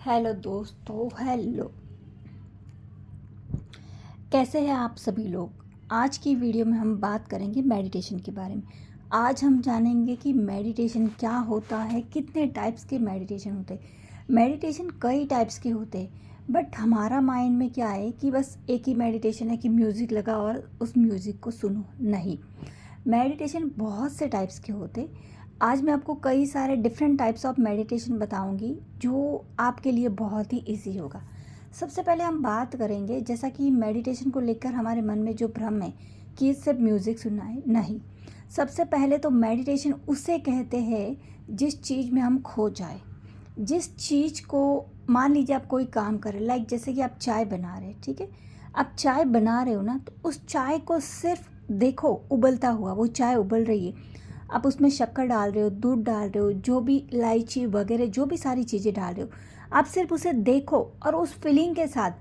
Hello दोस्तों, hello. कैसे हैं आप सभी लोग। आज की वीडियो में हम बात करेंगे मेडिटेशन के बारे में। आज हम जानेंगे कि मेडिटेशन क्या होता है, कितने टाइप्स के मेडिटेशन होते हैं। मेडिटेशन कई टाइप्स के होते हैं, बट हमारा माइंड में क्या है कि बस एक ही मेडिटेशन है कि म्यूज़िक लगा और उस म्यूज़िक को सुनो। नहीं, मेडिटेशन बहुत से टाइप्स के होते हैं। आज मैं आपको कई सारे डिफरेंट टाइप्स ऑफ मेडिटेशन बताऊंगी जो आपके लिए बहुत ही इजी होगा। सबसे पहले हम बात करेंगे, जैसा कि मेडिटेशन को लेकर हमारे मन में जो भ्रम है कि सिर्फ म्यूज़िक सुनना है, नहीं। सबसे पहले तो मेडिटेशन उसे कहते हैं जिस चीज़ में हम खो जाए। जिस चीज़ को, मान लीजिए आप कोई काम कर रहे हैं, लाइक जैसे कि आप चाय बना रहे हैं, ठीक है। आप चाय बना रहे हो ना, तो उस चाय को सिर्फ देखो, उबलता हुआ वो चाय उबल रही है। आप उसमें शक्कर डाल रहे हो, दूध डाल रहे हो, जो भी इलायची वगैरह जो भी सारी चीज़ें डाल रहे हो, आप सिर्फ उसे देखो और उस फीलिंग के साथ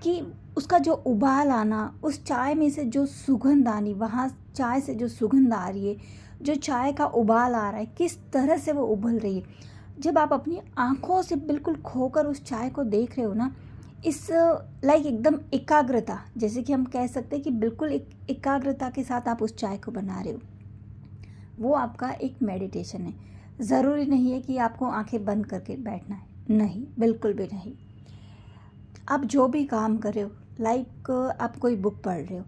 कि उसका जो उबाल आना, उस चाय में से जो सुगंध आनी, वहाँ चाय से जो सुगंध आ रही है, जो चाय का उबाल आ रहा है, किस तरह से वो उबल रही है। जब आप अपनी आँखों से बिल्कुल खोकर उस चाय को देख रहे हो ना, इस लाइक एकदम एकाग्रता, जैसे कि हम कह सकते हैं कि बिल्कुल एक एकाग्रता के साथ आप उस चाय को बना रहे हो, वो आपका एक मेडिटेशन है। ज़रूरी नहीं है कि आपको आंखें बंद करके बैठना है, नहीं, बिल्कुल भी नहीं। आप जो भी काम कर रहे हो, लाइक आप कोई बुक पढ़ रहे हो,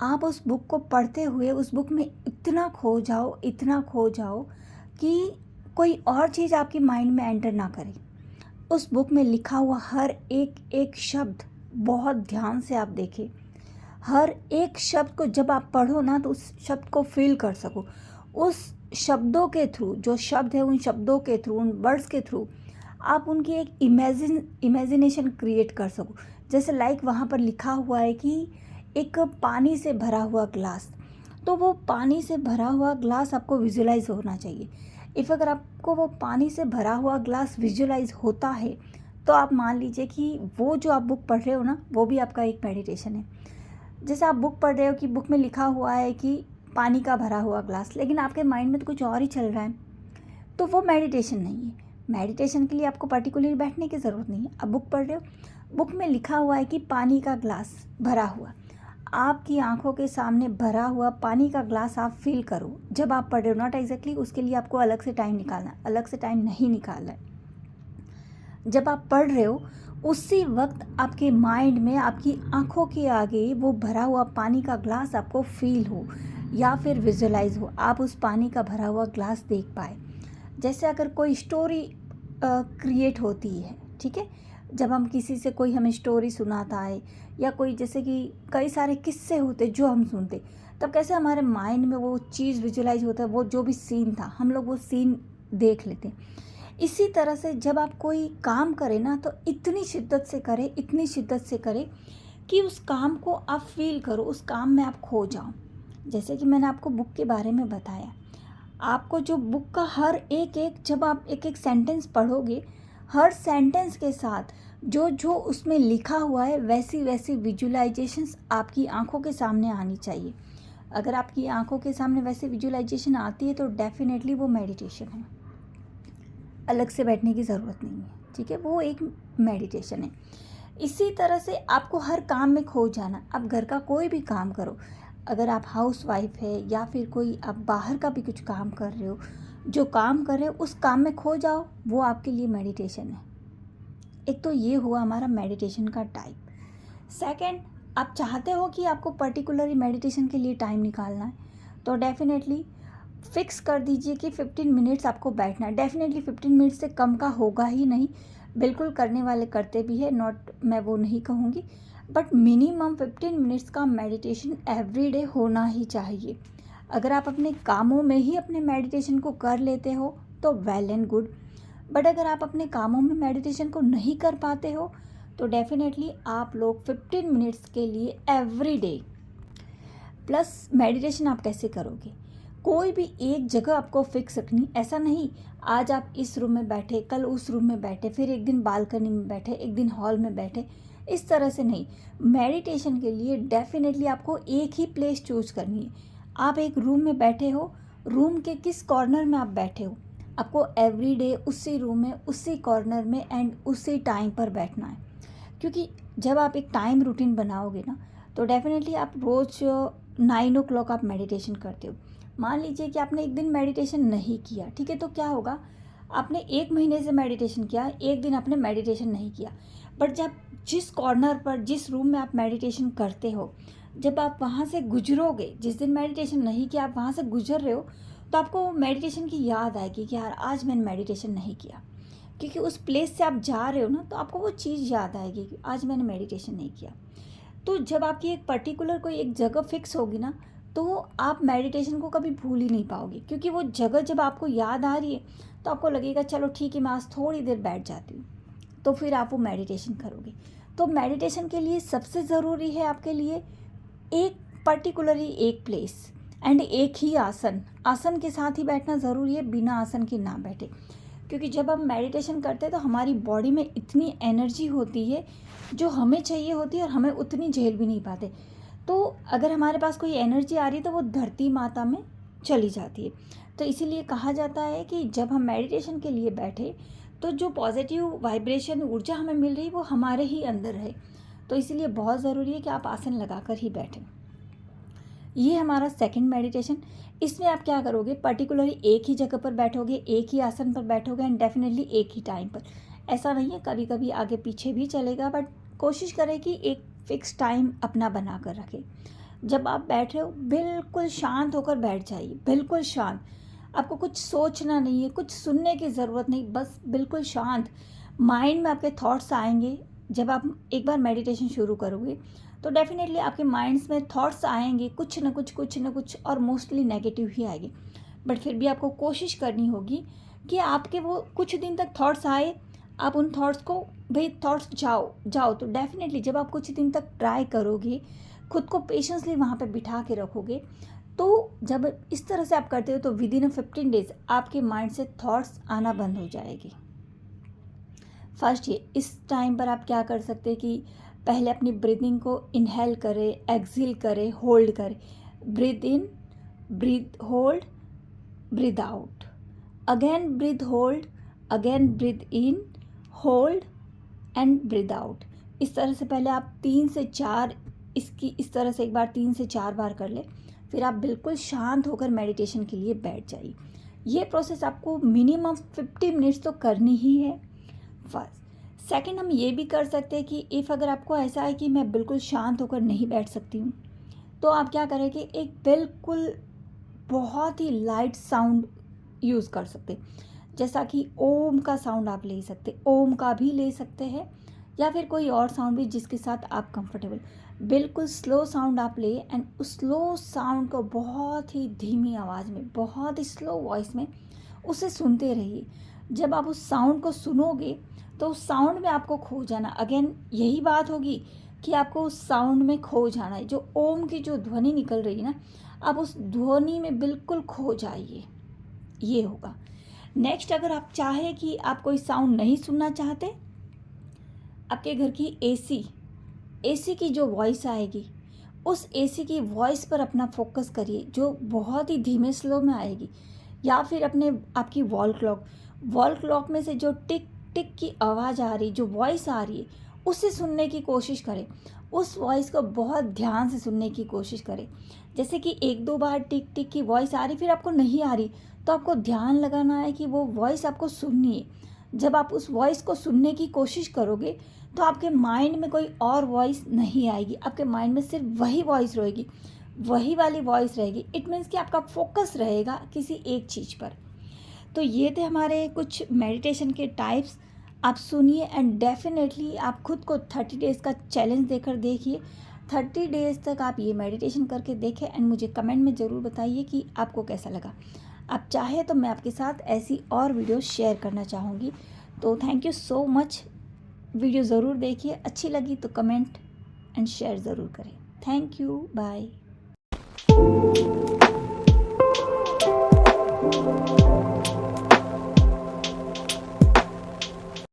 आप उस बुक को पढ़ते हुए उस बुक में इतना खो जाओ, इतना खो जाओ कि कोई और चीज़ आपकी माइंड में एंटर ना करे। उस बुक में लिखा हुआ हर एक एक शब्द बहुत ध्यान से आप देखें। हर एक शब्द को जब आप पढ़ो ना, तो उस शब्द को फील कर सको। उस शब्दों के थ्रू, जो शब्द है उन शब्दों के थ्रू, उन वर्ड्स के थ्रू आप उनकी एक इमेजिनेशन क्रिएट कर सको। जैसे लाइक वहाँ पर लिखा हुआ है कि एक पानी से भरा हुआ ग्लास, तो वो पानी से भरा हुआ ग्लास आपको विजुलाइज होना चाहिए। अगर आपको वो पानी से भरा हुआ ग्लास विजुलाइज होता है, तो आप मान लीजिए कि वो जो आप बुक पढ़ रहे हो ना, वो भी आपका एक मेडिटेशन है। जैसे आप बुक पढ़ रहे हो कि बुक में लिखा हुआ है कि पानी का भरा हुआ ग्लास, लेकिन आपके माइंड में तो कुछ और ही चल रहा है, तो वो मेडिटेशन नहीं है। मेडिटेशन के लिए आपको पर्टिकुलरली बैठने की ज़रूरत नहीं है। आप बुक पढ़ रहे हो, बुक में लिखा हुआ है कि पानी का ग्लास भरा हुआ, आपकी आंखों के सामने भरा हुआ पानी का ग्लास आप फील करो जब आप पढ़ रहे हो। नॉट एग्जैक्टली उसके लिए आपको अलग से टाइम निकालना है, अलग से टाइम नहीं निकालना है। जब आप पढ़ रहे हो, उसी वक्त आपके माइंड में, आपकी आंखों के आगे वो भरा हुआ पानी का ग्लास आपको फील हो या फिर विजुलाइज हो, आप उस पानी का भरा हुआ ग्लास देख पाए। जैसे अगर कोई स्टोरी क्रिएट होती है, ठीक है, जब हम किसी से, कोई हमें स्टोरी सुनाता है या कोई, जैसे कि कई सारे किस्से होते जो हम सुनते, तब कैसे हमारे माइंड में वो चीज़ विजुलाइज होता है, वो जो भी सीन था हम लोग वो सीन देख लेते हैं। इसी तरह से जब आप कोई काम करें ना, तो इतनी शिद्दत से करें, इतनी शिद्दत से करें कि उस काम को आप फील करो, उस काम में आप खो जाओ। जैसे कि मैंने आपको बुक के बारे में बताया, आपको जो बुक का हर एक एक, जब आप एक एक सेंटेंस पढ़ोगे, हर सेंटेंस के साथ जो जो उसमें लिखा हुआ है, वैसी वैसी विजुलाइजेशंस आपकी आंखों के सामने आनी चाहिए। अगर आपकी आंखों के सामने वैसी विजुलाइजेशन आती है, तो डेफिनेटली वो मेडिटेशन है, अलग से बैठने की ज़रूरत नहीं है, ठीक है, वो एक मेडिटेशन है। इसी तरह से आपको हर काम में खो जाना। आप घर का कोई भी काम करो, अगर आप हाउस वाइफ है या फिर कोई आप बाहर का भी कुछ काम कर रहे हो, जो काम कर रहे हो उस काम में खो जाओ, वो आपके लिए मेडिटेशन है। एक तो ये हुआ हमारा मेडिटेशन का टाइप। सेकंड, आप चाहते हो कि आपको पर्टिकुलरली मेडिटेशन के लिए टाइम निकालना है, तो डेफिनेटली फिक्स कर दीजिए कि 15 मिनट्स आपको बैठना है। डेफिनेटली 15 मिनट्स से कम का होगा ही नहीं। बिल्कुल करने वाले करते भी है, नॉट, मैं वो नहीं कहूँगी, बट मिनिमम 15 मिनट्स का मेडिटेशन एवरी डे होना ही चाहिए। अगर आप अपने कामों में ही अपने मेडिटेशन को कर लेते हो तो वेल एंड गुड, बट अगर आप अपने कामों में मेडिटेशन को नहीं कर पाते हो, तो डेफिनेटली आप लोग 15 मिनट्स के लिए एवरी डे। प्लस मेडिटेशन आप कैसे करोगे, कोई भी एक जगह आपको फिक्स रखनी, ऐसा नहीं आज आप इस रूम में बैठे, कल उस रूम में बैठे, फिर एक दिन बालकनी में बैठे, एक दिन हॉल में बैठे, इस तरह से नहीं। मेडिटेशन के लिए डेफिनेटली आपको एक ही प्लेस चूज करनी है। आप एक रूम में बैठे हो, रूम के किस कॉर्नर में आप बैठे हो, आपको एवरीडे उसी रूम में, उसी कॉर्नर में एंड उसी टाइम पर बैठना है। क्योंकि जब आप एक टाइम रूटीन बनाओगे ना, तो डेफिनेटली आप रोज़ 9 o'clock आप मेडिटेशन करते हो। मान लीजिए कि आपने एक दिन मेडिटेशन नहीं किया, ठीक है, तो क्या होगा, आपने 1 महीने से मेडिटेशन किया, एक दिन आपने मेडिटेशन नहीं किया, बट जब जिस कॉर्नर पर, जिस रूम में आप मेडिटेशन करते हो, जब आप वहाँ से गुजरोगे, जिस दिन मेडिटेशन नहीं किया आप वहाँ से गुजर रहे हो, तो आपको मेडिटेशन की याद आएगी कि यार आज मैंने मेडिटेशन नहीं किया। क्योंकि उस प्लेस से आप जा रहे हो ना, तो आपको वो चीज़ याद आएगी कि आज मैंने मेडिटेशन नहीं किया। तो जब आपकी एक पर्टिकुलर कोई एक जगह फिक्स होगी ना, तो आप मेडिटेशन को कभी भूल ही नहीं पाओगे। क्योंकि वो जगह जब आपको याद आ रही है, तो आपको लगेगा चलो ठीक है, मैं आज थोड़ी देर बैठ जाती हूँ, तो फिर आप वो मेडिटेशन करोगे। तो मेडिटेशन के लिए सबसे ज़रूरी है आपके लिए एक पर्टिकुलरली एक प्लेस एंड एक ही आसन। आसन के साथ ही बैठना ज़रूरी है, बिना आसन के ना बैठे। क्योंकि जब हम मेडिटेशन करते हैं तो हमारी बॉडी में इतनी एनर्जी होती है जो हमें चाहिए होती है, और हमें उतनी झेल भी नहीं पाते। तो अगर हमारे पास कोई एनर्जी आ रही है तो वो धरती माता में चली जाती है। तो इसीलिए कहा जाता है कि जब हम मेडिटेशन के लिए बैठे, तो जो पॉजिटिव वाइब्रेशन, ऊर्जा हमें मिल रही है वो हमारे ही अंदर है। तो इसीलिए बहुत ज़रूरी है कि आप आसन लगाकर ही बैठें। ये हमारा सेकंड मेडिटेशन। इसमें आप क्या करोगे, पर्टिकुलरली एक ही जगह पर बैठोगे, एक ही आसन पर बैठोगे एंड डेफिनेटली एक ही टाइम पर। ऐसा नहीं है, कभी कभी आगे पीछे भी चलेगा, बट कोशिश करें कि एक फिक्स टाइम अपना बना कर रखें। जब आप बैठ रहे हो बिल्कुल शांत होकर बैठ जाइए, बिल्कुल शांत। आपको कुछ सोचना नहीं है, कुछ सुनने की ज़रूरत नहीं, बस बिल्कुल शांत। माइंड में आपके थॉट्स आएंगे। जब आप एक बार मेडिटेशन शुरू करोगे तो डेफिनेटली आपके माइंड्स में थॉट्स आएंगे, कुछ ना कुछ, और मोस्टली नेगेटिव ही आएंगे। बट फिर भी आपको कोशिश करनी होगी कि आपके वो कुछ दिन तक थॉट्स आए, आप उन थॉट्स को, भाई थॉट्स जाओ। तो डेफिनेटली जब आप कुछ दिन तक ट्राई करोगे, खुद को पेशेंसली वहाँ पे बिठा के रखोगे, तो जब इस तरह से आप करते हो तो विद इन 15 डेज आपके माइंड से थॉट्स आना बंद हो जाएगी। फर्स्ट ये, इस टाइम पर आप क्या कर सकते हैं कि पहले अपनी ब्रीदिंग को इनहेल करें, एक्सहेल करें, होल्ड करें। Breathe in, breathe hold, breathe out, again breathe hold, again breathe in, hold and breathe out. इस तरह से पहले आप 3 से 4 इसकी इस तरह से एक बार 3 से 4 बार कर ले। फिर आप बिल्कुल शांत होकर मेडिटेशन के लिए बैठ जाइए। ये प्रोसेस आपको मिनिमम 50 मिनट्स तो करनी ही है। फर्स्ट सेकंड, हम ये भी कर सकते हैं कि इफ़ अगर आपको ऐसा है कि मैं बिल्कुल शांत होकर नहीं बैठ सकती हूँ, तो आप क्या करें कि एक बिल्कुल बहुत ही लाइट साउंड यूज़ कर सकते हैं। जैसा कि ओम का साउंड आप ले सकते, ओम का भी ले सकते हैं, या फिर कोई और साउंड भी जिसके साथ आप कंफर्टेबल। बिल्कुल स्लो साउंड आप ले एंड उस स्लो साउंड को बहुत ही धीमी आवाज़ में, बहुत ही स्लो वॉइस में उसे सुनते रहिए। जब आप उस साउंड को सुनोगे तो उस साउंड में आपको खो जाना। अगेन यही बात होगी कि आपको उस साउंड में खो जाना है। जो ओम की जो ध्वनि निकल रही है ना, आप उस ध्वनि में बिल्कुल खो जाइए, ये होगा। नेक्स्ट, अगर आप चाहे कि आप कोई साउंड नहीं सुनना चाहते, आपके घर की एसी की जो वॉइस आएगी, उस एसी की वॉइस पर अपना फोकस करिए, जो बहुत ही धीमे स्लो में आएगी। या फिर आपकी वॉल क्लॉक में से जो टिक टिक की आवाज़ आ रही, जो वॉइस आ रही है, उसे सुनने की कोशिश करें। उस वॉइस को बहुत ध्यान से सुनने की कोशिश करें। जैसे कि 1-2 बार टिक टिक की वॉइस आ रही, फिर आपको नहीं आ रही, तो आपको ध्यान लगाना है कि वो वॉइस आपको सुननी है। जब आप उस वॉइस को सुनने की कोशिश करोगे तो आपके माइंड में कोई और वॉइस नहीं आएगी, आपके माइंड में सिर्फ वही वॉइस रहेगी, वही वाली वॉइस रहेगी। इट मीन्स कि आपका फोकस रहेगा किसी एक चीज़ पर। तो ये थे हमारे कुछ मेडिटेशन के टाइप्स। आप सुनिए एंड डेफिनेटली आप खुद को 30 डेज़ का चैलेंज देकर देखिए। 30 डेज़ तक आप ये मेडिटेशन करके देखें एंड मुझे कमेंट में ज़रूर बताइए कि आपको कैसा लगा। आप चाहे तो मैं आपके साथ ऐसी और वीडियो शेयर करना चाहूँगी। तो thank you so much. Video ज़रूर देखिए, अच्छी लगी तो कमेंट एंड शेयर ज़रूर करें। Thank you, bye.